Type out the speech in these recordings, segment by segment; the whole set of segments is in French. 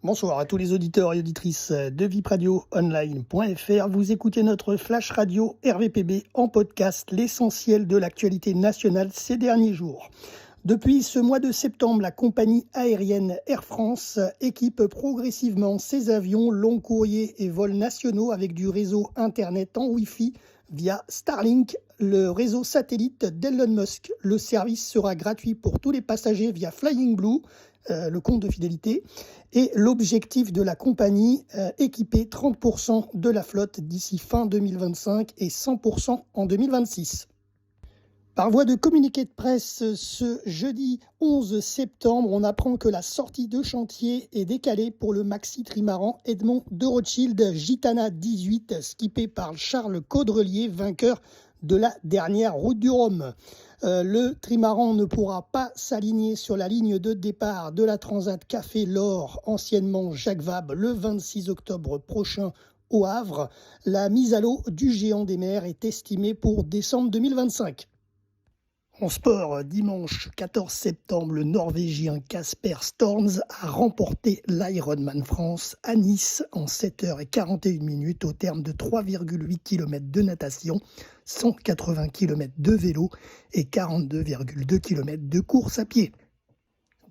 Bonsoir à tous les auditeurs et auditrices de vipradioonline.fr. Vous écoutez notre flash radio RVPB en podcast, l'essentiel de l'actualité nationale ces derniers jours. Depuis ce mois de septembre, la compagnie aérienne Air France équipe progressivement ses avions long courrier et vols nationaux avec du réseau Internet en Wi-Fi via Starlink, le réseau satellite d'Elon Musk. Le service sera gratuit pour tous les passagers via Flying Blue, le compte de fidélité. Et l'objectif de la compagnie, équiper 30% de la flotte d'ici fin 2025 et 100% en 2026. Par voie de communiqué de presse, ce jeudi 11 septembre, on apprend que la sortie de chantier est décalée pour le maxi trimaran Edmond de Rothschild Gitana 18, skippé par Charles Caudrelier, vainqueur de la dernière route du Rhum. Le trimaran ne pourra pas s'aligner sur la ligne de départ de la Transat Café L'Or, anciennement Jacques Vabre, le 26 octobre prochain au Havre. La mise à l'eau du géant des mers est estimée pour décembre 2025. En sport, dimanche 14 septembre, le Norvégien Kasper Storms a remporté l'Ironman France à Nice en 7h41 au terme de 3,8 km de natation, 180 km de vélo et 42,2 km de course à pied.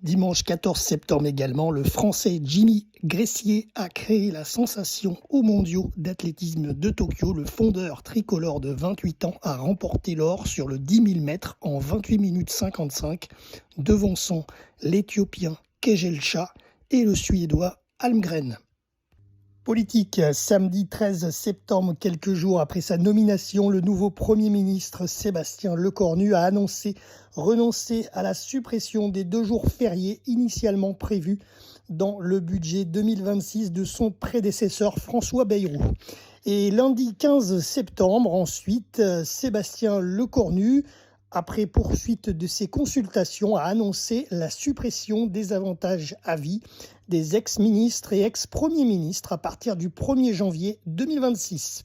Dimanche 14 septembre également, le Français Jimmy Gressier a créé la sensation aux mondiaux d'athlétisme de Tokyo. Le fondeur tricolore de 28 ans a remporté l'or sur le 10 000 mètres en 28 minutes 55, devançant l'Éthiopien Kejelcha et le Suédois Almgren. Politique, samedi 13 septembre, quelques jours après sa nomination, le nouveau Premier ministre Sébastien Lecornu a annoncé renoncer à la suppression des 2 jours fériés initialement prévus dans le budget 2026 de son prédécesseur François Bayrou. Et lundi 15 septembre, ensuite, Sébastien Lecornu, après poursuite de ses consultations, a annoncé la suppression des avantages à vie des ex-ministres et ex-premiers ministres à partir du 1er janvier 2026.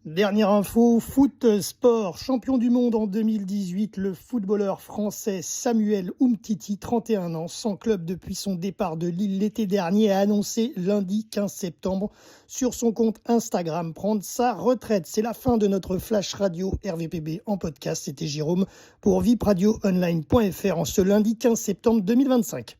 Dernière info, foot, sport, champion du monde en 2018, le footballeur français Samuel Umtiti, 31 ans, sans club depuis son départ de Lille l'été dernier, a annoncé lundi 15 septembre sur son compte Instagram prendre sa retraite. C'est la fin de notre flash radio RVPB en podcast. C'était Jérôme pour vipradioonline.fr en ce lundi 15 septembre 2025.